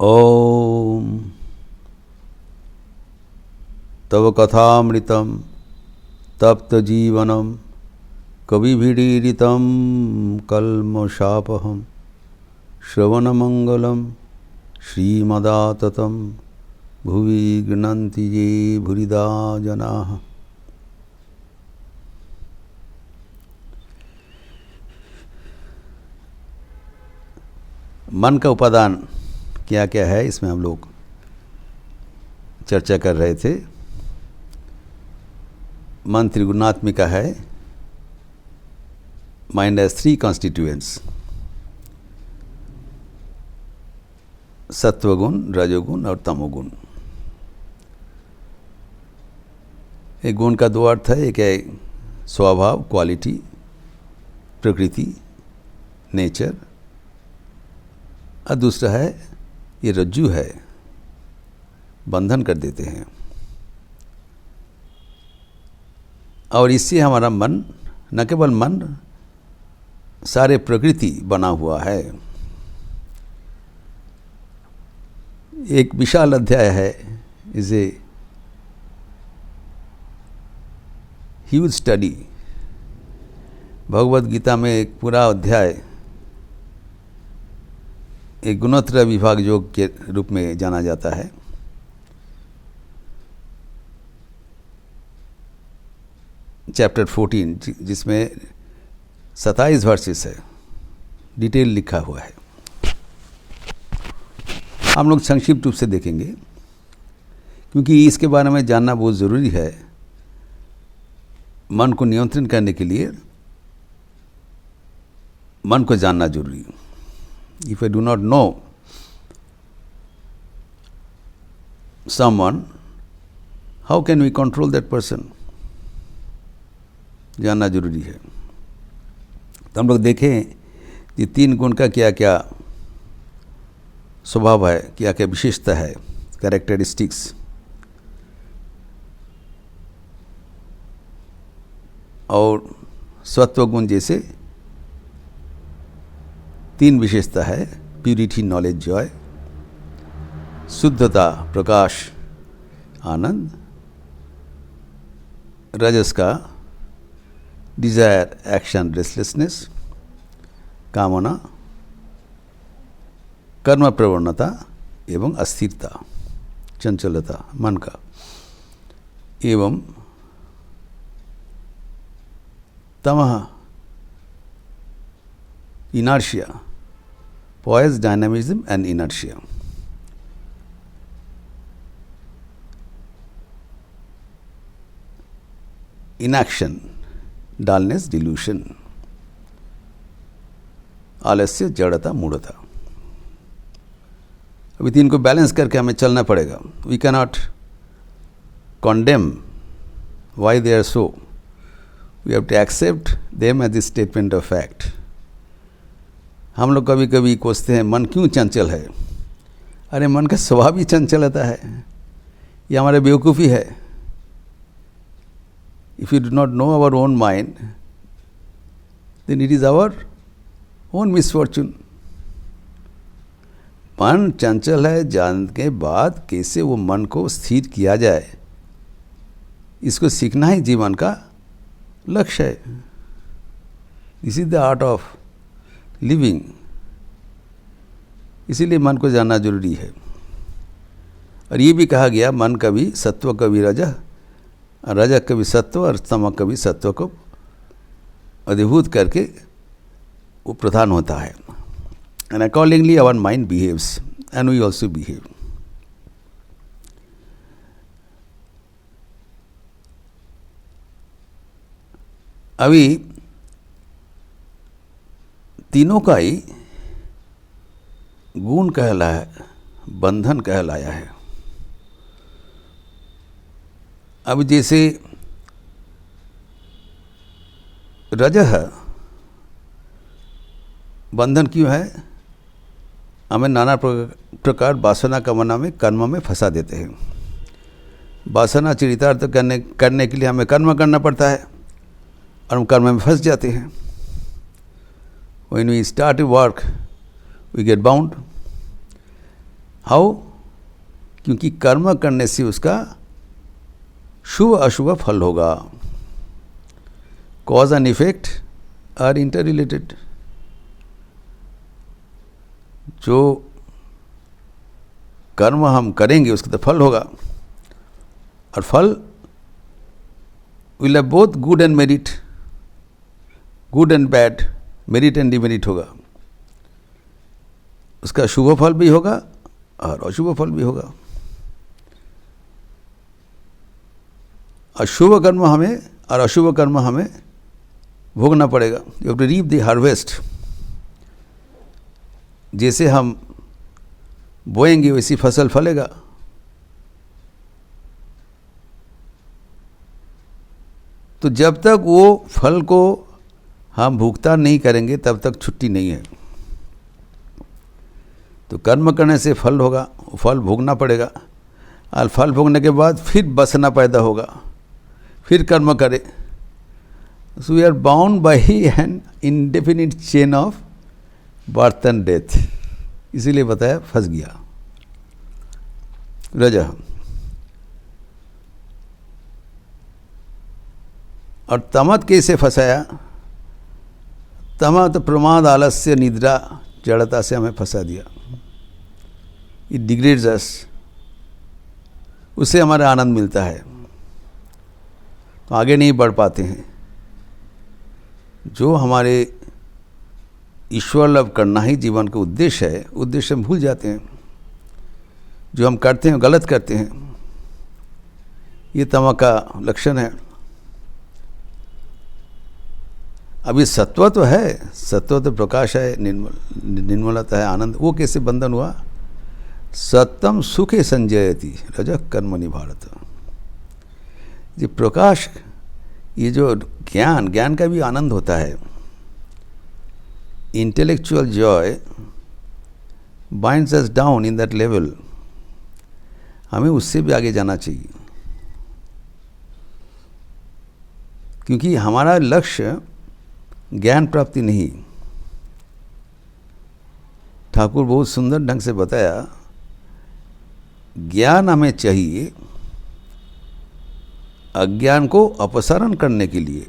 ओम तव कथामृतं तप्तजीवनं कविभिरीडितं कल्मषापहं श्रवणमंगलं श्रीमदाततं भुवि गृह्णन्ति ये भूरिदा जनाः। मन का उपादान क्या क्या है, इसमें हम लोग चर्चा कर रहे थे। मन त्रिगुणात्मिका है। माइंड हैज थ्री कॉन्स्टिट्यूएंट्स, सत्वगुण, रजोगुण और तमोगुण। एक गुण का दो अर्थ है, एक है स्वभाव, क्वालिटी, प्रकृति, नेचर, और दूसरा है ये रज्जु है, बंधन कर देते हैं। और इससे हमारा मन, न केवल मन, सारे प्रकृति बना हुआ है। एक विशाल अध्याय है, is a huge study. Bhagavad Gita में एक पूरा अध्याय एक गुणोत्तर विभाग योग के रूप में जाना जाता है। चैप्टर 14, जिसमें 27 वर्सेस है, डिटेल लिखा हुआ है। हम लोग संक्षिप्त रूप से देखेंगे, क्योंकि इसके बारे में जानना बहुत ज़रूरी है। मन को नियंत्रण करने के लिए मन को जानना जरूरी है। If I do not know someone, how can we control that person? जानना जरूरी है। तो हम लोग देखें कि तीन गुण का क्या क्या स्वभाव है, क्या क्या विशेषता है, कैरेक्टरिस्टिक्स। और सत्व गुण जैसे तीन विशेषता है, प्यूरिटी, नॉलेज, जॉय, शुद्धता, प्रकाश, आनंद। रजस का डिजायर, एक्शन, रेस्टलेसनेस, कामना, कर्म प्रवणता एवं अस्थिरता, चंचलता मन का। एवं तमः inertia, poise, dynamism and inertia. Inaction, dullness, delusion, आलस्य, जड़ता, मूढ़ता। अभी तीन को बैलेंस करके हमें चलना पड़ेगा। We cannot condemn why they are so. We have to accept them as the statement of fact. हम लोग कभी कभी कोसते हैं मन क्यों चंचल है। अरे मन का स्वभाव ही चंचलता है, ये हमारे बेवकूफ़ी है। If you do not know our own mind, then it is our own misfortune. मन चंचल है जानने के बाद कैसे वो मन को स्थिर किया जाए, इसको सीखना ही जीवन का लक्ष्य है। This is the art of living. इसीलिए मन को जानना जरूरी है। और ये भी कहा गया, मन कभी सत्व, कभी रजः, रजः कभी सत्व और तमः कभी सत्व को अधिभूत करके वो प्रधान होता है। And accordingly our mind behaves and we also behave. अभी तीनों का ही गुण कहलाया, बंधन कहलाया है। अब जैसे रजः बंधन क्यों है, हमें नाना प्रकार वासना कामना में, कर्म में फंसा देते हैं। वासना चरितार्थ करने के लिए हमें कर्म करना पड़ता है और हम कर्म में फंस जाते हैं। When we start a work, we get bound. How? क्योंकि कर्म करने से उसका शुभ अशुभ फल होगा. Cause and effect are interrelated. जो कर्म हम करेंगे उसका तो फल होगा, और फल will have both good and merit, good and bad, merit and demerit होगा. उसका शुभ फल भी होगा और अशुभ फल भी होगा. अशुभ कर्म हमें और अशुभ कर्म हमें भोगना पड़ेगा. You have to reap the harvest. जैसे हम बोएंगे वैसी फसल फलेगा. तो जब तक वो फल को हम भुगतान नहीं करेंगे तब तक छुट्टी नहीं है. तो कर्म करने से फल होगा, फल भोगना पड़ेगा, और फल भोगने के बाद फिर बसना पैदा होगा, फिर कर्म करे. So we are bound by an indefinite chain of birth and death. इसीलिए बताया फंस गया. रजा. और तमत कैसे फंसाया? तमत प्रमाद, आलस्य, निद्रा, जड़ता से हमें फंसा दिया. इट डिग्रेड्स अस. उससे हमारा आनंद मिलता है तो आगे नहीं बढ़ पाते हैं. जो हमारे ईश्वर लाभ करना ही जीवन का उद्देश्य है, उद्देश्य हम भूल जाते हैं. जो हम करते हैं गलत करते हैं. ये तम का लक्षण है. अभी सत्व तो है, सत्व तो प्रकाश है, निर्मलता है, आनंद. वो कैसे बंधन हुआ? सत्यम सुखे संजयति रजः कर्मणि भारत. ये प्रकाश, ये जो ज्ञान, ज्ञान का भी आनंद होता है. Intellectual Joy binds us down in that level. हमें उससे भी आगे जाना चाहिए, क्योंकि हमारा लक्ष्य ज्ञान प्राप्ति नहीं. ठाकुर बहुत सुंदर ढंग से बताया, ज्ञान हमें चाहिए अज्ञान को अपसारण करने के लिए.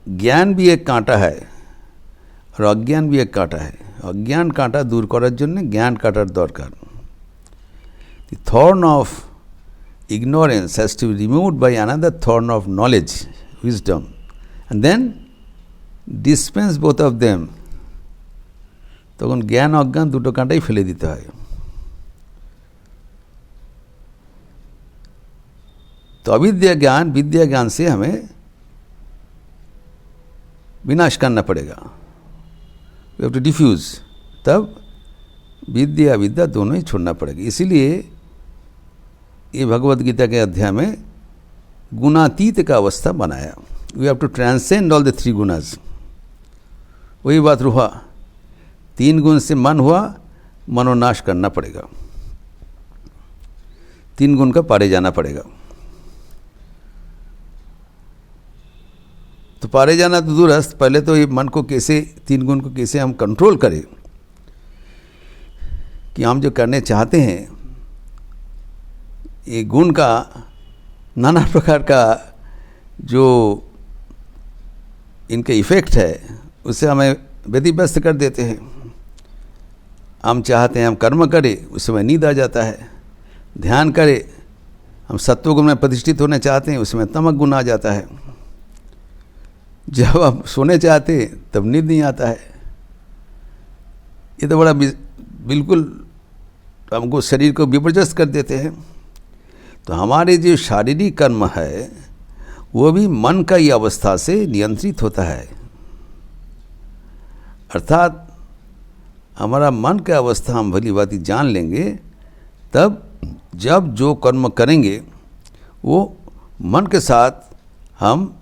ज्ञान भी एक कांटा है और अज्ञान भी एक कांटा है. अज्ञान कांटा दूर करार जन्य ज्ञान काटार दरकार. The thorn of ignorance has to be removed by another thorn of knowledge, wisdom, and then dispense both of them. তখন জ্ঞান অজ্ঞান দুটো কাঁটাই ফেলে দিতে হয়. तो अविद्या ज्ञान विद्या ज्ञान से हमें विनाश करना पड़ेगा. We have to diffuse. तब विद्या विद्या दोनों ही छोड़ना पड़ेगा. इसीलिए ये भगवद गीता के अध्याय में गुणातीत का अवस्था बनाया. We have to transcend all the three gunas. वही बात हुआ, 3 गुण से मन हुआ, मनोनाश करना पड़ेगा. 3 गुण का पारे जाना पड़ेगा. तो पारे जाना तो दूरस्थ, पहले तो ये मन को कैसे, 3 गुण को कैसे हम कंट्रोल करें कि हम जो करने चाहते हैं, ये गुण का नाना प्रकार का जो इनके इफ़ेक्ट है उससे हमें व्यतिव्यस्त कर देते हैं. हम चाहते हैं हम कर्म करें, उस समय नींद आ जाता है. ध्यान करें, हम सत्व गुण में प्रतिष्ठित होना चाहते हैं, उसमें तमक गुण आ जाता है. जब हम सोने चाहते हैं तब नींद नहीं आता है. ये तो बड़ा बिल्कुल हमको शरीर को विपर्यस्त कर देते हैं. तो हमारे जो शारीरिक कर्म है वो भी मन का ही अवस्था से नियंत्रित होता है. अर्थात हमारा मन का अवस्था हम भली भांति जान लेंगे, तब जब जो कर्म करेंगे वो मन के साथ हम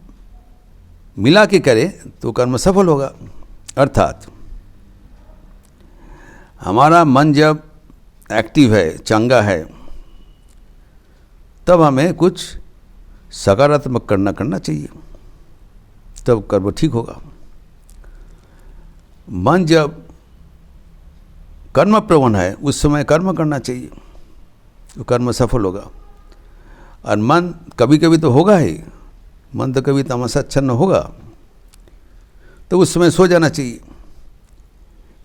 मिला के करें तो कर्म सफल होगा. अर्थात हमारा मन जब एक्टिव है, चंगा है, तब हमें कुछ सकारात्मक करना चाहिए, तब कर्म ठीक होगा. मन जब कर्म प्रवण है उस समय कर्म करना चाहिए, तो कर्म सफल होगा। और मन कभी कभी तो होगा ही, मन तो कभी तमसाच्छन्न होगा, तो उस समय सो जाना चाहिए।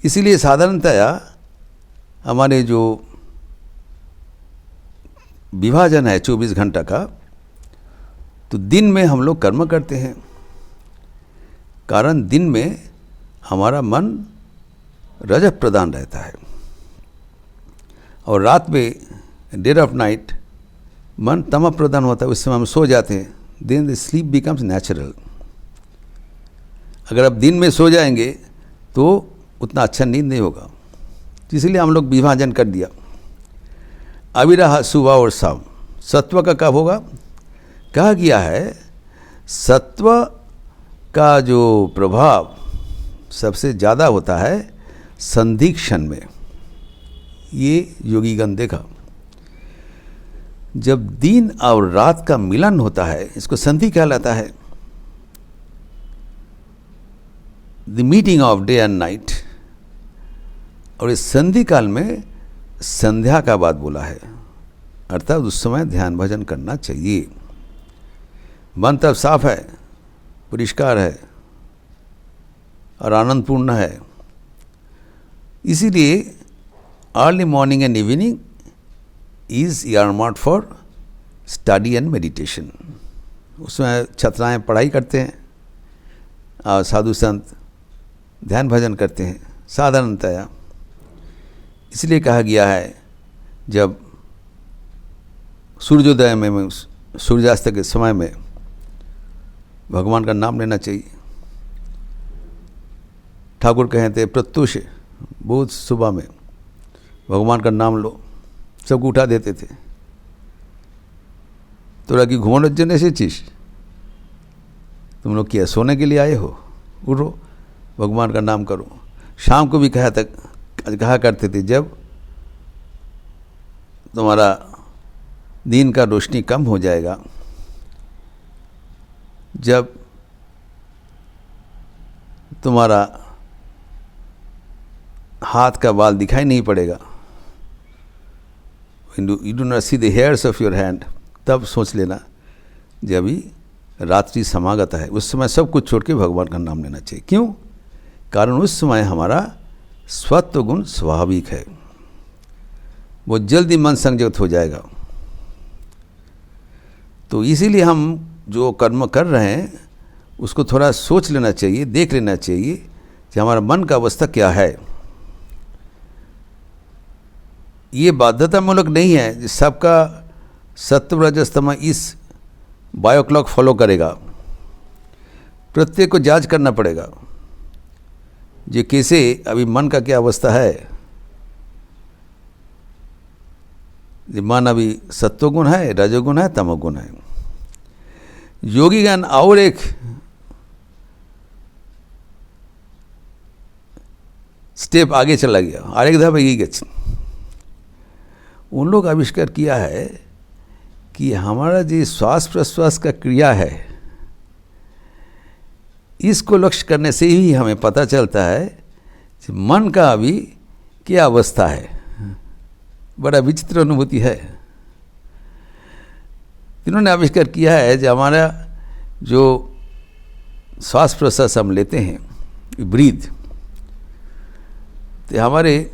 इसीलिए साधारणतया हमारे जो विभाजन है 24 घंटा का, तो दिन में हम लोग कर्म करते हैं, कारण दिन में हमारा मन रजः प्रधान रहता है, और रात में डेड ऑफ नाइट मन तम प्रधान होता है, उस समय हम सो जाते हैं। Then the sleep becomes natural. अगर आप दिन में सो जाएंगे तो उतना अच्छा नींद नहीं होगा, इसलिए हम लोग विभाजन कर दिया। अभी रहा सुबह और शाम, सत्व का कब होगा? कहा गया है सत्व का जो प्रभाव सबसे ज़्यादा होता है संधि क्षण में। ये योगीगण देखा, जब दिन और रात का मिलन होता है, इसको संधि कहलाता है, the meeting of day and night. और इस संधि काल में संध्या का बात बोला है, अर्थात उस समय ध्यान भजन करना चाहिए। मन तब साफ है, परिष्कार है और आनंदपूर्ण है। इसीलिए early morning and evening is earmarked for study and meditation. उसमें छात्राएँ पढ़ाई करते हैं और साधु संत ध्यान भजन करते हैं साधारणतया। इसलिए कहा गया है जब सूर्योदय में सूर्यास्त के समय में भगवान का नाम लेना चाहिए। ठाकुर कहते प्रत्युष बहुत सुबह में भगवान का नाम लो, सबको उठा देते थे। तो कि घुमन ऐसी चीज, तुम लोग क्या सोने के लिए आए हो? उठो, भगवान का नाम करो। शाम को भी कहा करते थे जब तुम्हारा दिन का रोशनी कम हो जाएगा, जब तुम्हारा हाथ का बाल दिखाई नहीं पड़ेगा, you do not see the hairs of your hand, तब सोच लेना जब अभी रात्रि समागत है। उस समय सब कुछ छोड़ के भगवान का नाम लेना चाहिए। क्यों? कारण उस समय हमारा स्वत्व गुण स्वाभाविक है, वो जल्दी मन संयत हो जाएगा। तो इसीलिए हम जो कर्म कर रहे हैं उसको थोड़ा सोच लेना चाहिए, देख लेना चाहिए कि हमारा मन का अवस्था क्या है। ये बाध्यतामूलक नहीं है सबका सत्व रजस तम इस बायो क्लॉक फॉलो करेगा। प्रत्येक को जांच करना पड़ेगा ये कैसे अभी मन का क्या अवस्था है। ये मन अभी सत्वगुण है, रजोगुण है, तमोगुण है। योगीगण और एक स्टेप आगे चला गया, आरेक धाप एगिए गेছে। उन लोग आविष्कार किया है कि हमारा जो श्वास प्रश्वास का क्रिया है, इसको लक्ष्य करने से ही हमें पता चलता है कि मन का अभी क्या अवस्था है। बड़ा विचित्र अनुभूति है। इन्होंने आविष्कार किया है जो हमारा जो श्वास प्रश्वास हम लेते हैं, ब्रीथ, तो हमारे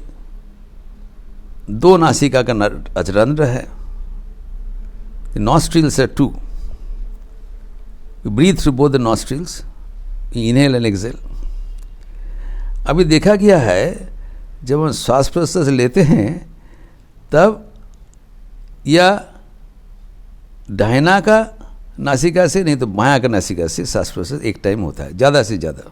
दो नासिका का रंध्र है, nostrils are two. You breathe through both the nostrils, you inhale and exhale. अभी देखा गया है जब हम श्वास प्रश्वास लेते हैं तब या दाहिना का नासिका से, नहीं तो बायां का नासिका से श्वास प्रश्वास एक टाइम होता है, ज़्यादा से ज़्यादा।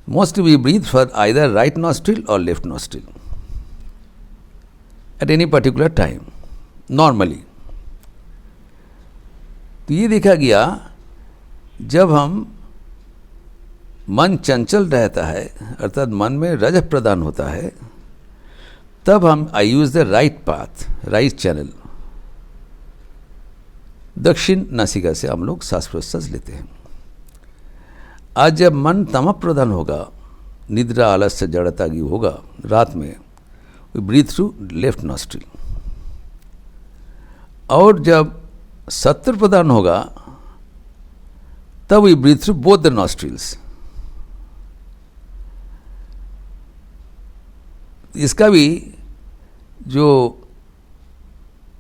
Mostly we breathe for either right nostril और left nostril at any particular time normally। तो ये देखा गया जब हम मन चंचल रहता है, अर्थात मन में रज प्रदान होता है, तब हम I use the right path, right channel. दक्षिण नासिका से हम लोग सांस प्रश्वास लेते हैं। आज जब मन तम प्रधान होगा, निद्रा आलस्य जड़ता की होगा रात में, we breathe through left nostril. और जब सत्व प्रधान होगा तब we breathe through both the nostrils. इसका भी जो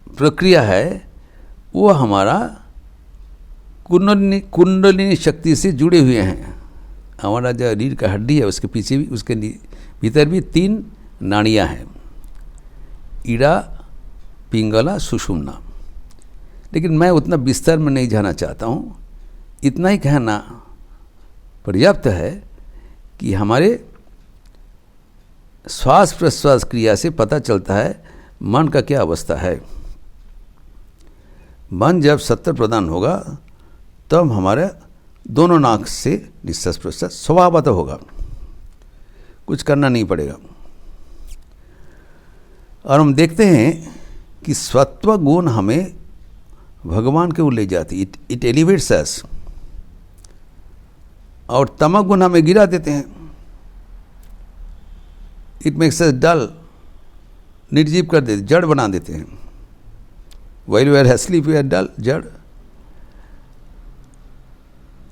प्रक्रिया है वो हमारा कुंडलिनी शक्ति से जुड़े हुए हैं। हमारा जो रीढ़ का हड्डी है उसके पीछे भी, उसके भीतर भी 3 नाड़ियाँ हैं, ईड़ा, पिंगला, सुषुम्ना। लेकिन मैं उतना विस्तार में नहीं जाना चाहता हूँ, इतना ही कहना पर्याप्त है कि हमारे श्वास प्रश्वास क्रिया से पता चलता है मन का क्या अवस्था है। मन जब सत्व प्रधान होगा तब हमारे दोनों नाक से निश्वास प्रश्वास स्वभावतः होगा, कुछ करना नहीं पड़ेगा। और हम देखते हैं कि सत्व गुण हमें भगवान के ओर ले जाती, इट एलिवेट्स अस, और तमक गुण हमें गिरा देते हैं, इट मेक्स अस डल, निर्जीव कर देते, जड़ बना देते हैं। While we are asleep we are dull, जड़।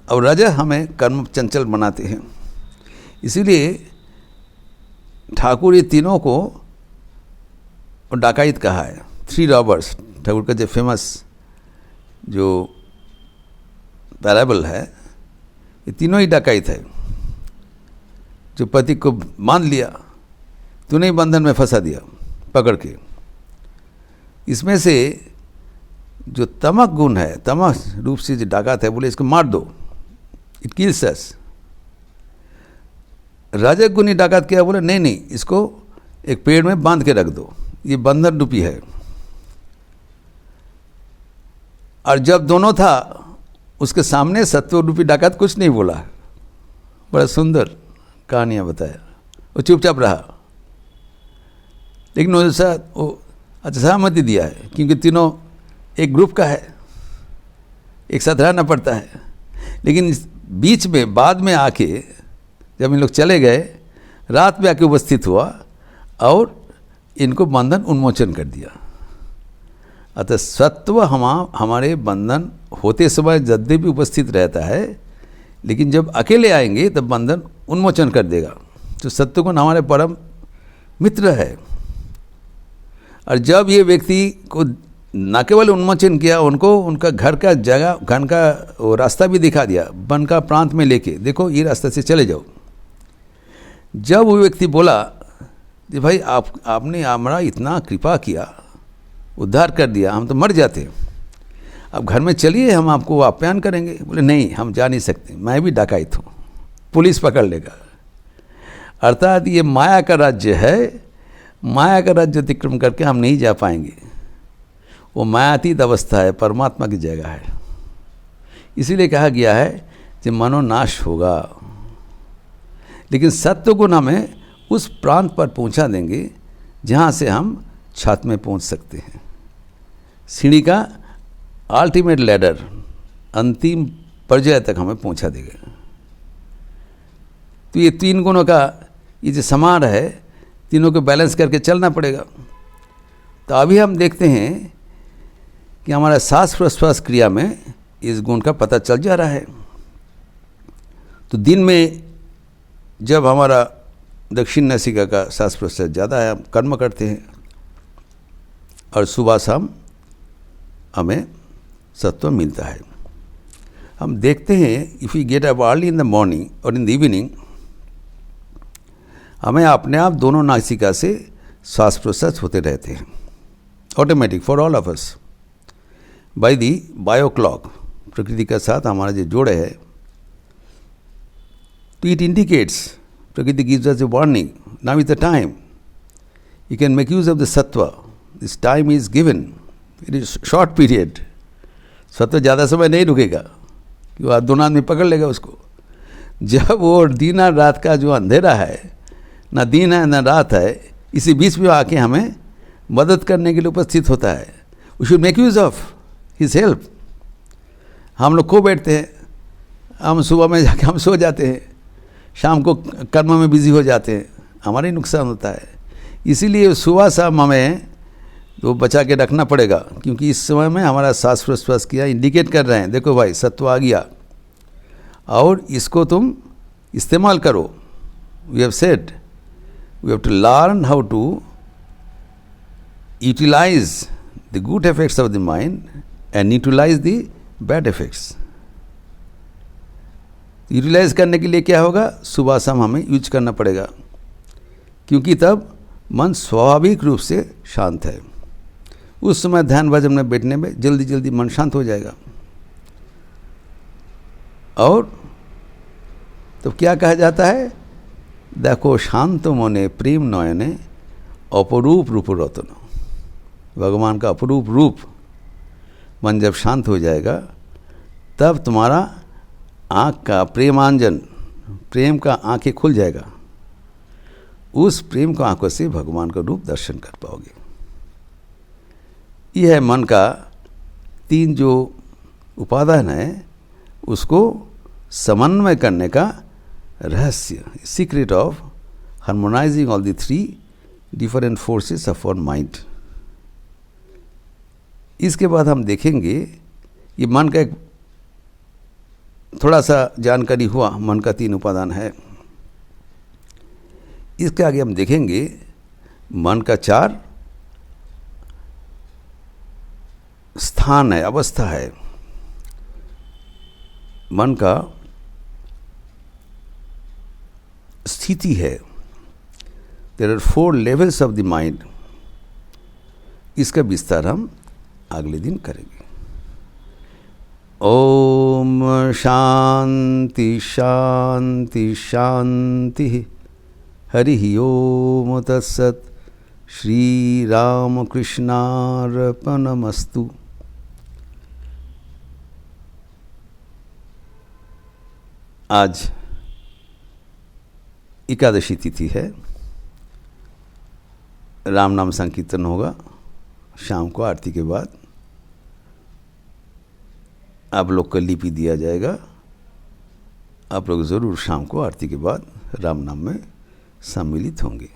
और रजः हमें कर्म चंचल बनाते हैं। इसीलिए ठाकुर ये तीनों को डाकाइत कहा है, 3 रॉबर्स। ठाकुर का जो फेमस जो पैराबल है, ये तीनों ही डाकाइत है। जो पति को बांध लिया, तूने ही बंधन में फंसा दिया पकड़ के। इसमें से जो तमक गुण है, तमक रूप से जो डाकात है, बोले इसको मार दो, इट किल्स अस। राजक गुणी डाकात क्या बोले, नहीं नहीं, इसको एक पेड़ में बांध के रख दो, ये बंधन रूपी है। और जब दोनों था उसके सामने सत्व रूपी डाकात कुछ नहीं बोला, बड़ा सुंदर कहानियाँ बताया, वो चुपचाप रहा। लेकिन वो अच्छा सहमति दिया है, क्योंकि तीनों एक ग्रुप का है, एक साथ रहना पड़ता है। लेकिन बीच में बाद में आके जब इन लोग चले गए, रात में आके उपस्थित हुआ और इनको बंधन उन्मोचन कर दिया। अतः सत्व हमारे बंधन होते समय जद्दे भी उपस्थित रहता है, लेकिन जब अकेले आएंगे तब बंधन उन्मोचन कर देगा। तो सत्व गुण हमारे परम मित्र है। और जब ये व्यक्ति को न केवल उन्मोचन किया, उनको उनका घर का जगह, घर का वो रास्ता भी दिखा दिया, वन का प्रांत में लेके, देखो ये रास्ते से चले जाओ। जब वो व्यक्ति बोला कि भाई आपने हमारा इतना कृपा किया, उद्धार कर दिया, हम तो मर जाते, अब घर में चलिए, हम आपको आप्यायन करेंगे। बोले नहीं, हम जा नहीं सकते, मैं भी डकायत हूँ, पुलिस पकड़ लेगा। अर्थात ये माया का राज्य है, माया का राज्य अतिक्रम करके हम नहीं जा पाएंगे। वो मायातीत अवस्था है, परमात्मा की जगह है। इसीलिए कहा गया है कि मनोनाश होगा, लेकिन सत्व गुण हमें उस प्रांत पर पहुंचा देंगे जहां से हम छत में पहुंच सकते हैं। सीढ़ी का अल्टीमेट लैडर, अंतिम पर्याय तक हमें पहुंचा देगा। तो ये 3 गुणों का ये जो समार है, तीनों को बैलेंस करके चलना पड़ेगा। तो अभी हम देखते हैं कि हमारा सांस प्रश्वास क्रिया में इस गुण का पता चल जा रहा है। तो दिन में जब हमारा दक्षिण नासिका का सांस प्रश्वास ज़्यादा है, हम कर्म करते हैं, और सुबह शाम हमें सत्व मिलता है। हम देखते हैं, if you get up early in the morning और इन द इवनिंग, हमें अपने आप दोनों नासिका से श्वास प्रश्वास होते रहते हैं, automatic for all of us, by the bio clock. प्रकृति के साथ हमारा जो जोड़ है, तो इट इंडिकेट्स, प्रकृति gives us a warning, now is the time, you can make use of the sattva, this time is given, it is short period. सत्व ज़्यादा समय नहीं रुकेगा, कि वो दोनों आदमी पकड़ लेगा उसको। जब वो दिन और रात का जो अंधेरा है, ना दिन है ना रात है, इसी बीच में आके हमें मदद करने के लिए उपस्थित होता है। We should make use of his help. हम लोग खो बैठते हैं, हम सुबह में जाके हम सो जाते हैं, शाम को कर्म में बिजी हो जाते हैं, हमारा ही नुकसान होता है। इसीलिए सुबह शाम हमें तो बचा के रखना पड़ेगा, क्योंकि इस समय में हमारा सांस प्रश्वास किया इंडिकेट कर रहे हैं, देखो भाई सत्व आ गया और इसको तुम इस्तेमाल करो। We have said we have to learn how to utilise the good effects of the mind and utilise the bad effects. Utilise करने के लिए क्या होगा, सुबह शाम हमें यूज करना पड़ेगा, क्योंकि तब मन स्वाभाविक रूप से शांत है। उस समय ध्यान भजन में बैठने में जल्दी जल्दी मन शांत हो जाएगा। और तो क्या कहा जाता है, देखो शांत मने प्रेम नयने अपरूप रूप रतन। भगवान का अपरूप रूप मन जब शांत हो जाएगा तब तुम्हारा आँख का प्रेमांजन, प्रेम का आँखें खुल जाएगा। उस प्रेम को आंखों से भगवान का रूप दर्शन कर पाओगे। यह है मन का 3 जो उपादान है उसको समन्वय करने का रहस्य, secret of harmonising all the 3 different forces of our mind. इसके बाद हम देखेंगे ये मन का एक थोड़ा सा जानकारी हुआ, मन का 3 उपादान है। इसके आगे हम देखेंगे मन का 4 स्थान है, अवस्था है। मन का स्थिति है। There are 4 levels of the mind. इसका विस्तार हम अगले दिन करेंगे। ओम शांति शांति शांति। हरि ओम तत्सत। श्री राम कृष्णार्पणमस्तु। आज एकादशी तिथि है। राम नाम संकीर्तन होगा शाम को आरती के बाद। आप लोग को लिपि दिया जाएगा। आप लोग ज़रूर शाम को आरती के बाद राम नाम में सम्मिलित होंगे।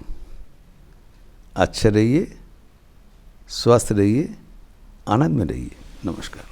अच्छे रहिए, स्वस्थ रहिए, आनंद में रहिए। नमस्कार।